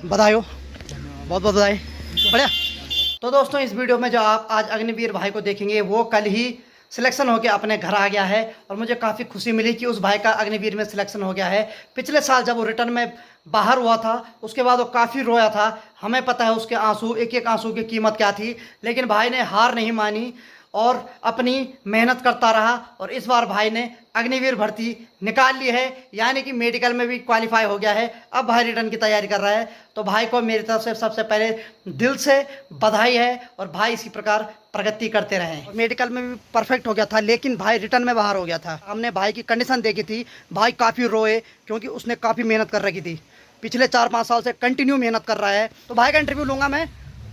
बधाई हो, बहुत बहुत बधाई। बढ़िया। तो दोस्तों इस वीडियो में जो आप आज अग्निवीर भाई को देखेंगे वो कल ही सिलेक्शन होकर अपने घर आ गया है और मुझे काफ़ी खुशी मिली कि उस भाई का अग्निवीर में सिलेक्शन हो गया है। पिछले साल जब वो रिटर्न में बाहर हुआ था उसके बाद वो काफ़ी रोया था। हमें पता है उसके आंसू, एक एक आंसू की कीमत क्या थी, लेकिन भाई ने हार नहीं मानी और अपनी मेहनत करता रहा और इस बार भाई ने अग्निवीर भर्ती निकाल ली है, यानी कि मेडिकल में भी क्वालिफाई हो गया है। अब भाई रिटर्न की तैयारी कर रहा है। तो भाई को मेरी तरफ से सबसे पहले दिल से बधाई है और भाई इसी प्रकार प्रगति करते रहें। मेडिकल में भी परफेक्ट हो गया था, लेकिन भाई रिटर्न में बाहर हो गया था। हमने भाई की कंडीशन देखी थी, भाई काफ़ी रोए क्योंकि उसने काफ़ी मेहनत कर रखी थी। पिछले 4-5 साल से कंटिन्यू मेहनत कर रहा है। तो भाई का इंटरव्यू लूँगा मैं,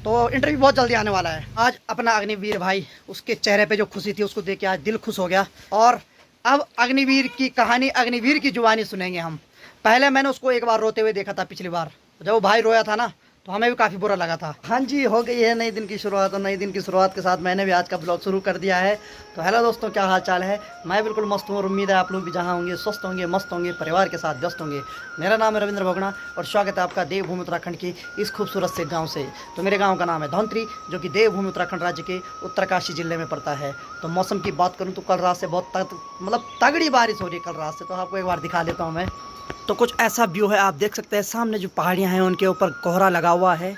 तो इंटरव्यू बहुत जल्दी आने वाला है। आज अपना अग्निवीर भाई, उसके चेहरे पे जो खुशी थी उसको देख के आज दिल खुश हो गया। और अब अग्निवीर की कहानी, अग्निवीर की जुबानी सुनेंगे हम। पहले मैंने उसको एक बार रोते हुए देखा था पिछली बार, जब वो भाई रोया था ना, तो हमें भी काफ़ी बुरा लगा था। हाँ जी, हो गई है नई दिन की शुरुआत और नई दिन की शुरुआत के साथ मैंने भी आज का ब्लॉग शुरू कर दिया है। तो हेलो दोस्तों, क्या हाल चाल है? मैं बिल्कुल मस्त हूँ और उम्मीद है आप लोग भी जहाँ होंगे स्वस्थ होंगे, मस्त होंगे, परिवार के साथ व्यस्त होंगे। मेरा नाम है रविंद्र भोगना और स्वागत है आपका देवभूमि उत्तराखंड की इस खूबसूरत से गाँव से। तो मेरे गाँव का नाम है धौंतरी, जो कि देवभूमि उत्तराखंड राज्य के उत्तरकाशी जिले में पड़ता है। तो मौसम की बात करूँ तो कल रात से बहुत तगड़ी बारिश हो रही है कल रात से। तो आपको एक बार दिखा देता हूँ मैं। तो कुछ ऐसा व्यू है, आप देख सकते हैं सामने जो पहाड़ियाँ हैं उनके ऊपर कोहरा लगा हुआ है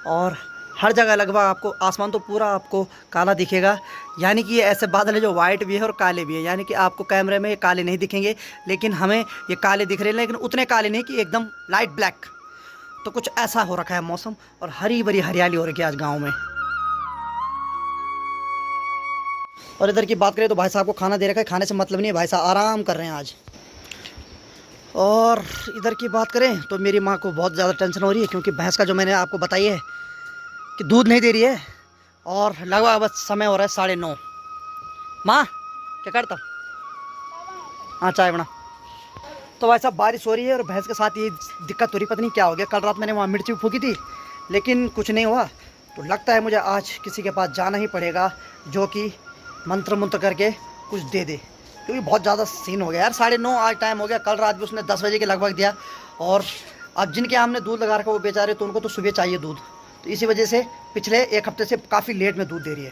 और हर जगह लगभग आपको आसमान तो पूरा आपको काला दिखेगा। यानी कि ये ऐसे बादल है जो वाइट भी है और काले भी है। यानी कि आपको कैमरे में ये काले नहीं दिखेंगे, लेकिन हमें ये काले दिख रहे हैं, लेकिन उतने काले नहीं कि एकदम लाइट ब्लैक। तो कुछ ऐसा हो रखा है मौसम और हरी भरी हरियाली हो रही है आज गाँव में। और इधर की बात करें तो भाई साहब को खाना दे रखा है, खाने से मतलब नहीं है, भाई साहब आराम कर रहे हैं आज। और इधर की बात करें तो मेरी माँ को बहुत ज़्यादा टेंशन हो रही है, क्योंकि भैंस का जो मैंने आपको बताई है कि दूध नहीं दे रही है और लगभग बस समय हो रहा है 9:30। माँ क्या करता? हाँ चाय बना। तो भाई साहब बारिश हो रही है और भैंस के साथ ये दिक्कत हो रही, पता नहीं क्या हो गया। कल रात मैंने वहाँ मिर्ची फूकी थी लेकिन कुछ नहीं हुआ। तो लगता है मुझे आज किसी के पास जाना ही पड़ेगा जो कि मंत्र करके कुछ दे दे, क्योंकि बहुत ज़्यादा सीन हो गया यार। 9:30 आज टाइम हो गया। कल रात भी उसने 10 बजे के लगभग दिया और अब जिनके हमने दूध लगा रखा वो बेचारे, तो उनको तो सुबह चाहिए दूध। तो इसी वजह से पिछले 1 हफ्ते से काफ़ी लेट में दूध दे रही है।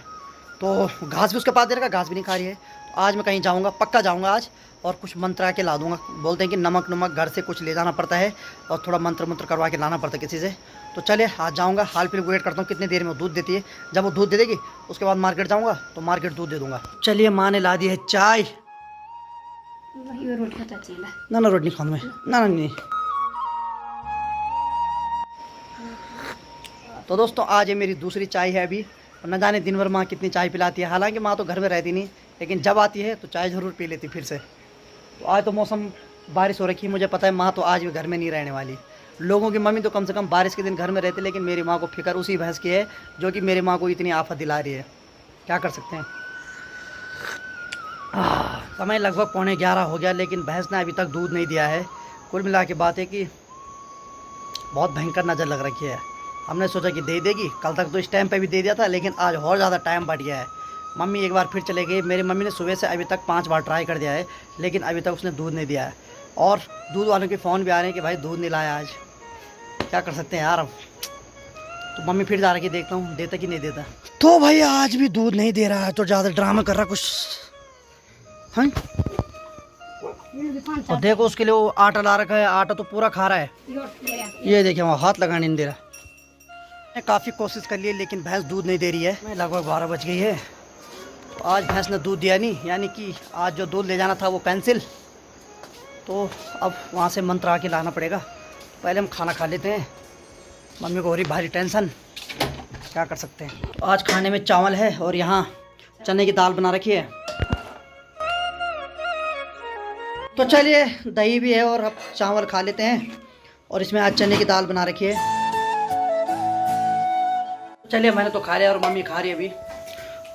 तो घास भी उसके पास दे रखा, घास भी नहीं खा रही है। तो आज मैं कहीं जाऊँगा, पक्का जाऊँगा आज और कुछ मंत्रा के ला दूँगा। बोलते हैं कि नमक घर से कुछ ले जाना पड़ता है और थोड़ा मंत्र करवा के लाना पड़ता है किसी से। तो चलिए आज जाऊँगा, हाल फिर वेट करता हूँ कितनी देर में वो दूध देती है। जब वो दूध दे देगी उसके बाद मार्केट जाऊँगा, तो मार्केट दूध दे दूँगा। चलिए माँ ने ला दी है चाय। ना रोटी नहीं खाऊँ मैं, ना नहीं। तो दोस्तों आज ये मेरी दूसरी चाय है अभी, और न जाने दिन भर माँ कितनी चाय पिलाती है। हालांकि माँ तो घर में रहती नहीं, लेकिन जब आती है तो चाय ज़रूर पी लेती फिर से। तो आज तो मौसम बारिश हो रखी है, मुझे पता है माँ तो आज भी घर में नहीं रहने वाली। लोगों की मम्मी तो कम से कम बारिश के दिन घर में रहती, लेकिन मेरी माँ को फिक्र उसी भैंस की है जो कि मेरी माँ को इतनी आफत दिला रही है। क्या कर सकते हैं। समय लगभग 11:15 हो गया, लेकिन भैंस ने अभी तक दूध नहीं दिया है। कुल मिला के बात है कि बहुत भयंकर नज़र लग रखी है। हमने सोचा कि दे देगी, कल तक तो इस टाइम पे भी दे दिया था, लेकिन आज और ज़्यादा टाइम बढ़ गया है। मम्मी एक बार फिर चले गई। मेरी मम्मी ने सुबह से अभी तक 5 बार ट्राई कर दिया है, लेकिन अभी तक उसने दूध नहीं दिया है। और दूध वालों के फ़ोन भी आ रहे हैं कि भाई दूध नहीं लाया आज। क्या कर सकते हैं यार अब। तो मम्मी फिर जा रही, देखता हूँ देता कि नहीं देता। तो भाई आज भी दूध नहीं दे रहा है, तो ज़्यादा ड्रामा कर रहा कुछ। हाँ, और देखो उसके लिए वो आटा ला रखा है, आटा तो पूरा खा रहा है। ये देखिए वहाँ हाथ लगाने नहीं दे रहा। मैंने काफ़ी कोशिश कर ली लेकिन भैंस दूध नहीं दे रही है। मैं लगभग 12 बज गई है, तो आज भैंस ने दूध दिया नहीं, यानी कि आज जो दूध ले जाना था वो कैंसिल। तो अब वहाँ से मंत्र आके लाना पड़ेगा। पहले हम खाना खा लेते हैं, मम्मी को हो रही भारी टेंशन। क्या कर सकते हैं। तो आज खाने में चावल है और यहाँ चने की दाल बना रखी है। तो चलिए दही भी है और अब चावल खा लेते हैं, और इसमें आज चने की दाल बना रखी है। चलिए मैंने तो खा लिया और मम्मी खा रही है अभी,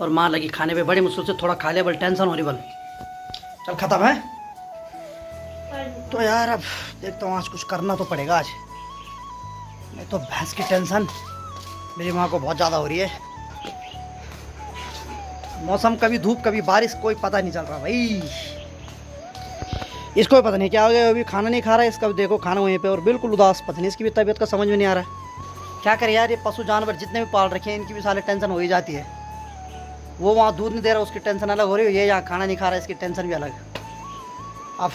और माँ लगी खाने पे। बड़ी मुश्किल से थोड़ा खा लिया, बड़ी टेंशन हो रही बल। चल खत्म है। तो यार अब देखता हूँ, आज कुछ करना तो पड़ेगा आज, नहीं तो भैंस की टेंशन मेरी माँ को बहुत ज़्यादा हो रही है। मौसम कभी धूप कभी बारिश, कोई पता नहीं चल रहा भाई। इसको भी पता नहीं क्या हो गया, अभी खाना नहीं खा रहा है। इसका भी देखो खाना वहीं पे और बिल्कुल उदास, पता नहीं इसकी भी तबीयत का समझ में नहीं आ रहा है। क्या करें यार, ये पशु जानवर जितने भी पाल रखे हैं इनकी भी साले टेंशन हो ही जाती है। वो वहाँ दूध नहीं दे रहा उसकी टेंशन अलग हो रही है, ये यहाँ खाना नहीं खा रहा है इसकी टेंशन भी अलग। अब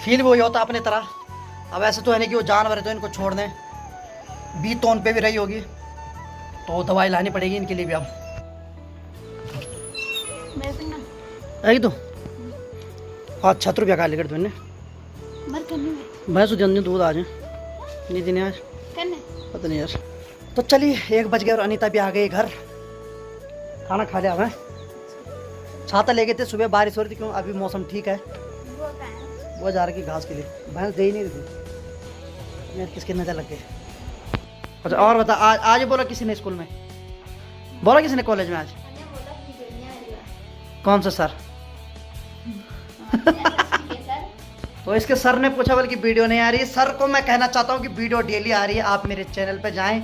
फील वही होता अपने तरह। अब ऐसे तो है नहीं कि वो जानवर है तो इनको छोड़ दें, बी तोन पे भी रही होगी तो दवाई लानी पड़ेगी इनके लिए भी। अब तो हाँ 76 रुपया का लेकर तुमने भैंस जल्दी दूध आ जाए नहीं देने आज पता नहीं यार। तो चलिए 1 बज गया और अनीता भी आ गई घर, खाना खा लिया। मैं छाता ले गए थे, सुबह बारिश हो रही थी, क्यों अभी मौसम ठीक है। वो जा रही घास के लिए, भैंस दे ही नहीं रही थी यार, किसकी नज़र लग गई। अच्छा और बता, आज बोला किसी ने स्कूल में, बोला किसी ने कॉलेज में आज, कौन सा सर? तो इसके सर ने पूछा बल्कि वीडियो नहीं आ रही। सर को मैं कहना चाहता हूँ कि वीडियो डेली आ रही है, आप मेरे चैनल पे जाएं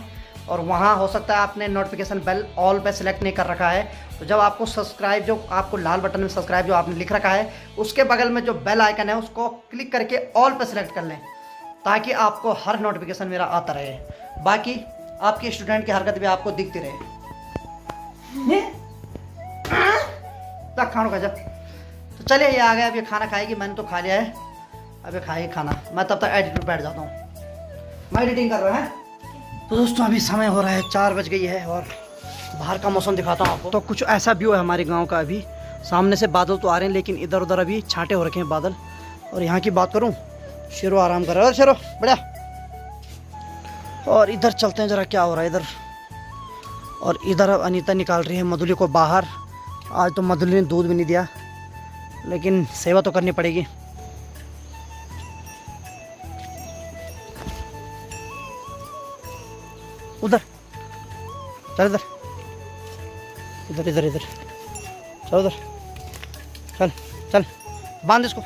और वहाँ हो सकता है आपने नोटिफिकेशन बेल ऑल पे सिलेक्ट नहीं कर रखा है, तो जब आपको सब्सक्राइब, जो आपको लाल बटन में सब्सक्राइब जो आपने लिख रखा है उसके बगल में जो बेल आइकन है उसको क्लिक करके ऑल पे सिलेक्ट कर लें, ताकि आपको हर नोटिफिकेशन मेरा आता रहे। बाकी आपकी स्टूडेंट की हरकत भी आपको दिखती रहे। तक खानो खा जा। तो चलिए ये आ गया, अब ये खाना खाएगी, मैंने तो खा लिया है, अब ये खाएगी खाना। मैं तब तक एडिट पे बैठ जाता हूँ, मैं एडिटिंग कर रहा है। तो दोस्तों अभी समय हो रहा है 4 बज गई है और बाहर का मौसम दिखाता हूँ आपको। तो कुछ ऐसा व्यू है हमारे गांव का। अभी सामने से बादल तो आ रहे हैं लेकिन इधर उधर अभी छांटे हो रखे हैं बादल। और यहाँ की बात करूँ, शेरो आराम कर रहा है, शेरो बढ़िया। और इधर चलते हैं जरा क्या हो रहा है इधर। और इधर अब अनीता निकाल रही है मधुली को बाहर। आज तो मधुली ने दूध भी नहीं दिया, लेकिन सेवा तो करनी पड़ेगी। उधर चल, इधर इधर इधर इधर चल, उधर चल चल, बांध इसको।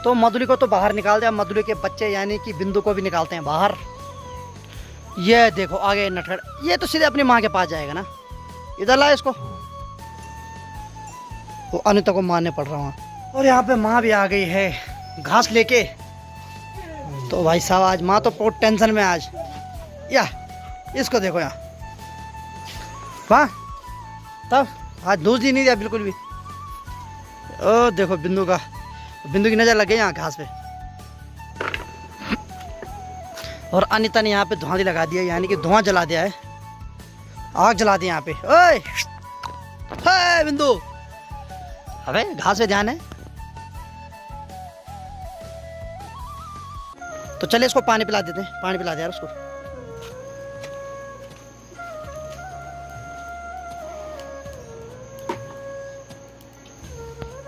तो मधुली को तो बाहर निकाल दिया, मधुली के बच्चे यानी कि बिंदु को भी निकालते हैं बाहर। ये देखो आगे नटखट, ये तो सीधे अपनी माँ के पास जाएगा ना। इधर ला इसको, वो अनीता को मारने पड़ रहा वहाँ। और यहाँ पे माँ भी आ गई है घास लेके। तो भाई साहब आज माँ तो बहुत टेंशन में आज। या इसको देखो यहाँ, वाह तब आज दूध ही नहीं दिया बिल्कुल भी। ओ देखो बिंदु का, बिंदु की नज़र लग गई यहाँ घास पे। और अनीता ने यहाँ पे धुआं लगा दिया, यानी कि धुआं जला दिया है, आग जला दी यहाँ पे। ओए हाय बिंदु, अबे घास पे ध्यान है। तो चले इसको पानी पिला देते हैं, पानी पिला दे यार उसको।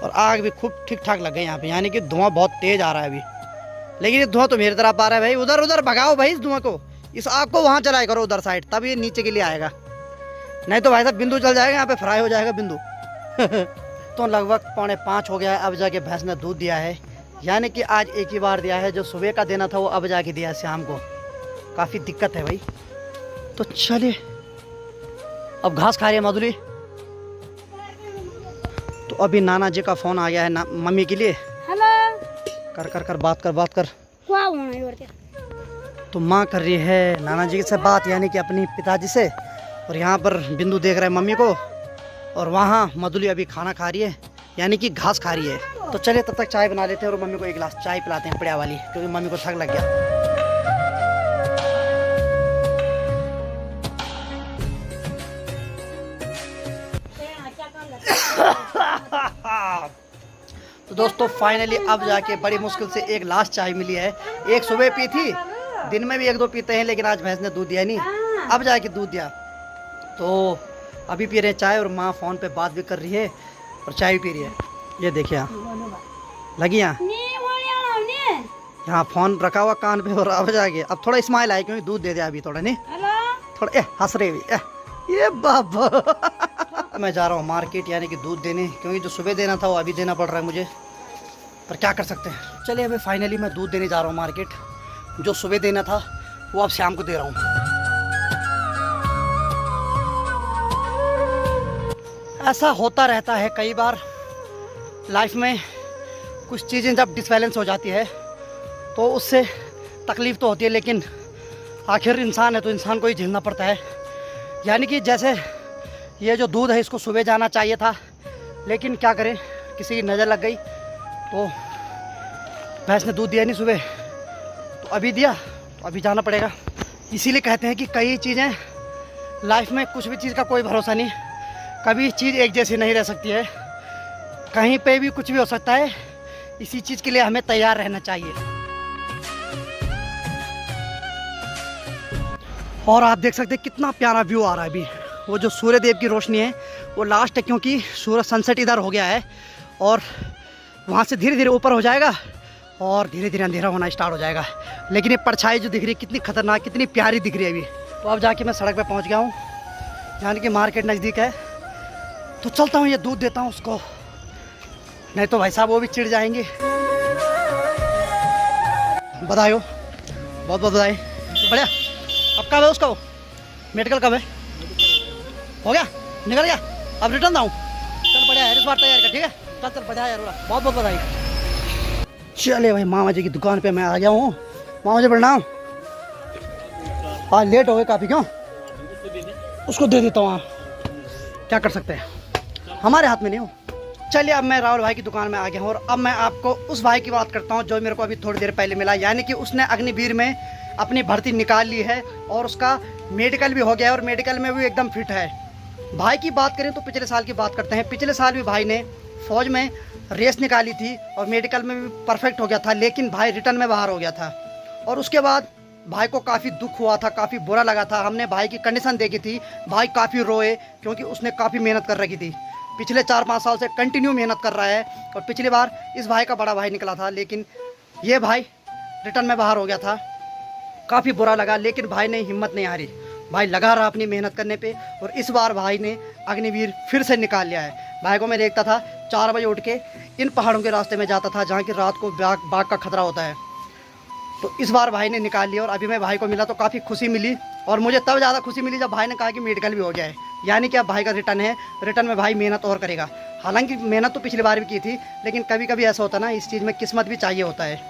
और आग भी खूब ठीक ठाक लग गई यहाँ पे, यानी कि धुआं बहुत तेज आ रहा है अभी। लेकिन ये धुआं तो मेरी तरफ आ रहा है भाई, उधर उधर भगाओ भाई इस धुआं को, इस आग को वहाँ चलाया करो उधर साइड, तब ये नीचे के लिए आएगा। नहीं तो भाई साहब बिंदु चल जाएगा, यहाँ पे फ्राई हो जाएगा बिंदु। तो लगभग 4:45 हो गया है, अब जाके भैंस ने दूध दिया है, यानी कि आज एक ही बार दिया है। जो सुबह का देना था वो अब जाके दिया शाम को, काफ़ी दिक्कत है भाई। तो चलिए अब घास खा रही है मधुली। तो अभी नाना जी का फ़ोन आ गया है मम्मी के लिए। हेलो, कर बात कर। तो माँ कर रही है नाना जी से बात, यानी कि अपनी पिताजी से। और यहाँ पर बिंदु देख रहा है मम्मी को, और वहाँ मधुली अभी खाना खा रही है, यानी कि घास खा रही है। तो चलिए तब तक चाय बना लेते हैं और मम्मी को एक गिलास चाय पिलाते हैं बढ़िया वाली, क्योंकि मम्मी को थक लग गया। तो दोस्तों फाइनली अब जाके बड़ी मुश्किल से एक लास्ट चाय मिली है। एक सुबह पी थी, दिन में भी 1-2 पीते हैं, लेकिन आज भैंस ने दूध दिया नहीं, अब जाके दूध दिया। तो अभी पी रहे हैं चाय, और माँ फ़ोन पे बात भी कर रही है और चाय भी पी रही है। ये देखिए यहाँ लगी, यहाँ फ़ोन रखा हुआ कान पे, और अब जाके अब थोड़ा स्माइल आए क्योंकि दूध दे दिया अभी थोड़ा, नहीं थोड़ा हंस रहे भी ये बाबा। मैं जा रहा हूँ मार्केट, यानी कि दूध देने, क्योंकि जो सुबह देना था वो अभी देना पड़ रहा है मुझे, पर क्या कर सकते हैं। चलिए अभी फाइनली मैं दूध देने जा रहा हूँ मार्केट। जो सुबह देना था वो अब शाम को दे रहा हूँ। ऐसा होता रहता है कई बार, लाइफ में कुछ चीज़ें जब डिसबैलेंस हो जाती है तो उससे तकलीफ़ तो होती है, लेकिन आखिर इंसान है तो इंसान को ही झेलना पड़ता है। यानी कि जैसे ये जो दूध है इसको सुबह जाना चाहिए था, लेकिन क्या करें, किसी की नज़र लग गई तो भैंस ने दूध दिया नहीं सुबह, तो अभी दिया तो अभी जाना पड़ेगा। इसीलिए कहते हैं कि कई चीज़ें लाइफ में, कुछ भी चीज़ का कोई भरोसा नहीं, कभी चीज़ एक जैसी नहीं रह सकती है, कहीं पे भी कुछ भी हो सकता है। इसी चीज़ के लिए हमें तैयार रहना चाहिए। और आप देख सकते हैं कितना प्यारा व्यू आ रहा है अभी। वो जो सूर्य देव की रोशनी है वो लास्ट है, क्योंकि सूरज सनसेट इधर हो गया है और वहाँ से धीरे धीरे ऊपर हो जाएगा और धीरे धीरे अंधेरा होना स्टार्ट हो जाएगा। लेकिन ये परछाई जो दिख रही है कितनी खतरनाक, कितनी प्यारी दिख रही है अभी। तो अब जाके मैं सड़क पे पहुँच गया हूँ, यानी कि मार्केट नज़दीक है, तो चलता हूँ, ये दूध देता हूँ उसको, नहीं तो भाई साहब वो भी चिढ़ जाएंगे। बधाई हो, बहुत बहुत बधाई। बढ़िया। अब कब है उसका, वो मेडिकल कब है? हो गया, निकल गया, अब रिटर्न आऊँ? चल बढ़िया है, इस बार तैयार कर, ठीक है? चल चल बढ़िया यार, बहुत बहुत बधाई। चलिए भाई, मामा जी की दुकान पे मैं आ गया हूँ। मामा जी प्रणाम। आज लेट हो गए काफ़ी, क्यों? उसको दे देता हूँ, क्या कर सकते हैं, हमारे हाथ में नहीं हो। चलिए अब मैं राहुल भाई की दुकान में आ गया हूँ और अब मैं आपको उस भाई की बात करता हूँ जो मेरे को अभी थोड़ी देर पहले मिला, यानी कि उसने अग्निवीर में अपनी भर्ती निकाल ली है और उसका मेडिकल भी हो गया है और मेडिकल में भी एकदम फिट है। भाई की बात करें तो पिछले साल की बात करते हैं। पिछले साल भी भाई ने फौज में रेस निकाली थी और मेडिकल में भी परफेक्ट हो गया था, लेकिन भाई रिटर्न में बाहर हो गया था। और उसके बाद भाई को काफ़ी दुख हुआ था, काफ़ी बुरा लगा था। हमने भाई की कंडीशन देखी थी, भाई काफ़ी रोए, क्योंकि उसने काफ़ी मेहनत कर रखी थी, पिछले 4-5 साल से कंटिन्यू मेहनत कर रहा है। और पिछली बार इस भाई का बड़ा भाई निकला था, लेकिन ये भाई रिटर्न में बाहर हो गया था, काफ़ी बुरा लगा। लेकिन भाई ने हिम्मत नहीं हारी, भाई लगा रहा अपनी मेहनत करने पे और इस बार भाई ने अग्निवीर फिर से निकाल लिया है। भाई को मैं देखता था 4 बजे उठ के इन पहाड़ों के रास्ते में जाता था जहाँ की रात को बाघ का खतरा होता है, तो इस बार भाई ने निकाल लिया। और अभी मैं भाई को मिला तो काफ़ी खुशी मिली, और मुझे तब ज़्यादा खुशी मिली जब भाई ने कहा कि मेडिकल भी हो गया है, यानी कि अब भाई का रिटर्न है, रिटर्न में भाई मेहनत और करेगा। हालांकि मेहनत तो पिछली बार भी की थी, लेकिन कभी कभी ऐसा होता है ना, इस चीज़ में किस्मत भी चाहिए होता है।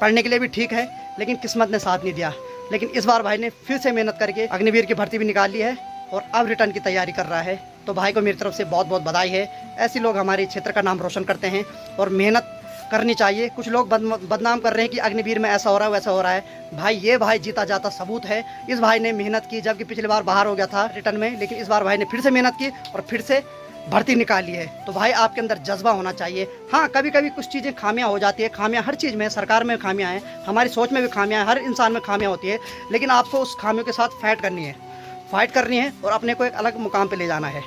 पढ़ने के लिए भी ठीक है, लेकिन किस्मत ने साथ नहीं दिया। लेकिन इस बार भाई ने फिर से मेहनत करके अग्निवीर की भर्ती भी निकाल ली है और अब रिटर्न की तैयारी कर रहा है। तो भाई को मेरी तरफ से बहुत बहुत बधाई है। ऐसे लोग हमारे क्षेत्र का नाम रोशन करते हैं और मेहनत करनी चाहिए। कुछ लोग बदनाम कर रहे हैं कि अग्निवीर में ऐसा हो रहा है वैसा हो रहा है। भाई ये भाई जीता जाता सबूत है। इस भाई ने मेहनत की, जबकि पिछली बार बाहर हो गया था रिटर्न में, लेकिन इस बार भाई ने फिर से मेहनत की और फिर से भर्ती निकाली है। तो भाई आपके अंदर जज्बा होना चाहिए। हाँ, कभी कभी कुछ चीज़ें खामियां हो जाती है, खामियां हर चीज़ में, सरकार में खामियां हैं, हमारी सोच में भी खामियां हैं, हर इंसान में खामियां होती है, लेकिन आपको उस खामियों के साथ फाइट करनी है और अपने को एक अलग मुकाम पे ले जाना है।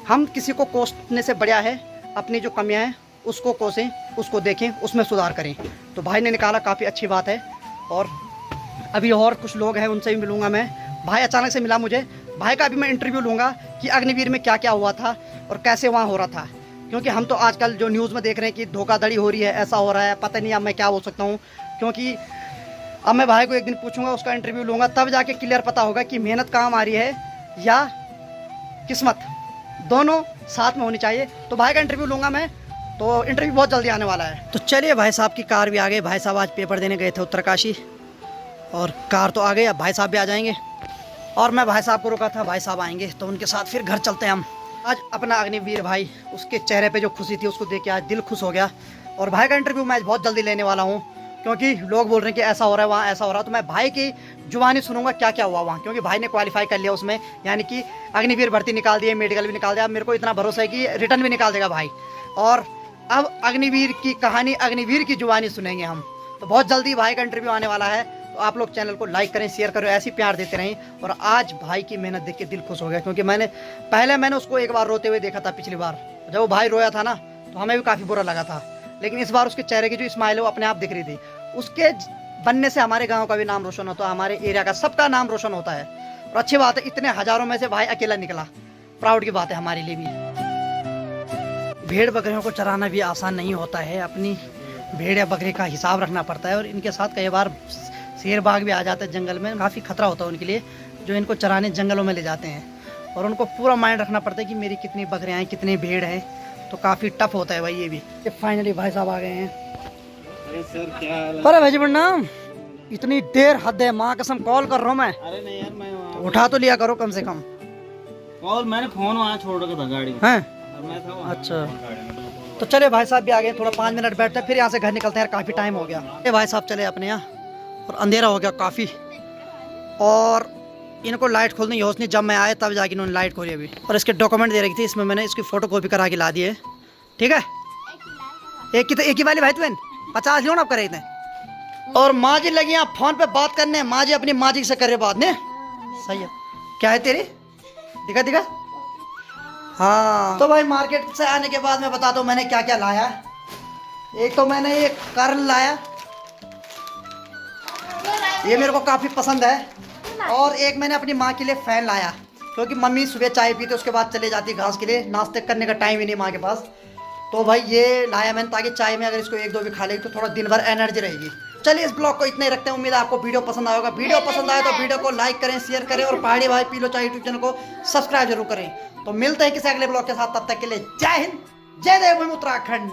हम किसी को कोसने से बढ़िया है अपनी जो कमियां हैं उसको कोसें, उसको देखें, उसमें सुधार करें। तो भाई ने निकाला, काफ़ी अच्छी बात है। और अभी और कुछ लोग हैं, उनसे भी मिलूँगा मैं। भाई अचानक से मिला मुझे, भाई का अभी मैं इंटरव्यू लूँगा कि अग्निवीर में क्या क्या हुआ था और कैसे वहाँ हो रहा था, क्योंकि हम तो आजकल जो न्यूज़ में देख रहे हैं कि धोखाधड़ी हो रही है, ऐसा हो रहा है, पता नहीं अब मैं क्या बोल सकता हूँ। क्योंकि अब मैं भाई को एक दिन पूछूंगा, उसका इंटरव्यू लूँगा, तब जाके क्लियर पता होगा कि मेहनत काम आ रही है या किस्मत, दोनों साथ में होनी चाहिए। तो भाई का इंटरव्यू लूँगा मैं, तो इंटरव्यू बहुत जल्दी आने वाला है। तो चलिए, भाई साहब की कार भी आ गई। भाई साहब आज पेपर देने गए थे उत्तरकाशी और कार तो आ गई, अब भाई साहब भी आ जाएंगे। और मैं भाई साहब को रुका था, भाई साहब आएंगे तो उनके साथ फिर घर चलते हैं हम। आज अपना अग्निवीर भाई, उसके चेहरे पे जो खुशी थी उसको देख के आज दिल खुश हो गया। और भाई का इंटरव्यू मैं आज बहुत जल्दी लेने वाला हूँ, क्योंकि लोग बोल रहे हैं कि ऐसा हो रहा है, वहाँ ऐसा हो रहा है। तो मैं भाई की जुबानी सुनूंगा क्या क्या हुआ वहाँ, क्योंकि भाई ने क्वालिफाई कर लिया उसमें, यानी कि अग्निवीर भर्ती निकाल दिए, मेडिकल भी निकाल दिया। अब मेरे को इतना भरोसा है कि रिटर्न भी निकाल देगा भाई। और अब अग्निवीर की कहानी, अग्निवीर की जुबानी सुनेंगे हम। तो बहुत जल्दी भाई का इंटरव्यू आने वाला है। तो आप लोग चैनल को लाइक करें, शेयर करें, ऐसी प्यार देते रहें। और आज भाई की मेहनत देख के दिल खुश हो गया, क्योंकि मैंने उसको एक बार रोते हुए देखा था पिछली बार। जब वो भाई रोया था ना, तो हमें भी काफ़ी बुरा लगा था, लेकिन इस बार उसके चेहरे की जो स्माइल है वो अपने आप दिख रही थी। उसके बनने से हमारे गाँव का भी नाम रोशन होता है, हमारे एरिया का सबका नाम रोशन होता है। और अच्छी बात है, इतने हज़ारों में से भाई अकेला निकला, प्राउड की बात है हमारे लिए भी। भेड़ बकरियों को चराना भी आसान नहीं होता है, अपनी भेड़ या बकरी का हिसाब रखना पड़ता है। और इनके साथ कई बार शेर बाघ भी आ जाते हैं जंगल में, काफ़ी खतरा होता है उनके लिए, जो इनको चराने जंगलों में ले जाते हैं। और उनको पूरा माइंड रखना पड़ता है कि मेरी कितनी बकरियाँ हैं, कितनी भेड़ हैं, तो काफ़ी टफ होता है भाई ये भी। ये फाइनली भाई साहब आ गए हैं। अरे सर क्या हाल है? अरे भाई जी प्रणाम। इतनी देर हद है, माँ कसम कॉल कर रहा हूँ मैं। अरे नहीं यार मैं तो उठा तो लिया करो कम से कम। कॉल मैंने फोन वहाँ छोड़ रखा था गाड़ी में। हैं? और मैं था वहाँ अच्छा। गाड़ी में। तो चले भाई साहब भी आ गए, थोड़ा 5 मिनट बैठते हैं फिर यहाँ से घर निकलते हैं यार, काफ़ी टाइम हो गया। ये भाई साहब चले अपने यहाँ और अंधेरा हो गया काफ़ी, और इनको लाइट खोलने की होश नहीं, जब मैं आया तब जाके इन्होंने लाइट खोली अभी। और इसके डॉक्यूमेंट दे रखी थी, इसमें मैंने इसकी फ़ोटो कॉपी करा के ला दी है। ठीक है, एक ही वाली भाई तुम 50 लियो ना आप करे इतने। और माँ जी लगी यहाँ फ़ोन पे बात करने, माँ जी अपनी माँ जी से करे बात ने। सही है, क्या है तेरी, दिखा दिखा। हाँ तो भाई मार्केट से आने के बाद मैं बताता हूँ मैंने क्या क्या लाया। एक तो मैंने ये कर्ल लाया, ये मेरे को काफ़ी पसंद है। और एक मैंने अपनी माँ के लिए फ़ैन लाया, क्योंकि मम्मी सुबह चाय पीते उसके बाद चले जाती घास के लिए, नाश्ते करने का टाइम ही नहीं माँ के पास। तो भाई ये लाया मैंने, ताकि चाय में अगर इसको 1-2 भी खा लेगी तो थोड़ा दिन भर एनर्जी रहेगी। चलिए इस ब्लॉग को इतने ही रखते हैं, उम्मीद है आपको वीडियो पसंद आएगा। वीडियो पसंद आए तो वीडियो को लाइक करें, शेयर करें, और पहाड़ी भाई पी लो चाय यूट्यूब चैनल को सब्सक्राइब जरूर करें। तो मिलते हैं किसी अगले ब्लॉग के साथ, तब तक के लिए जय हिंद, जय देवभूमि उत्तराखंड।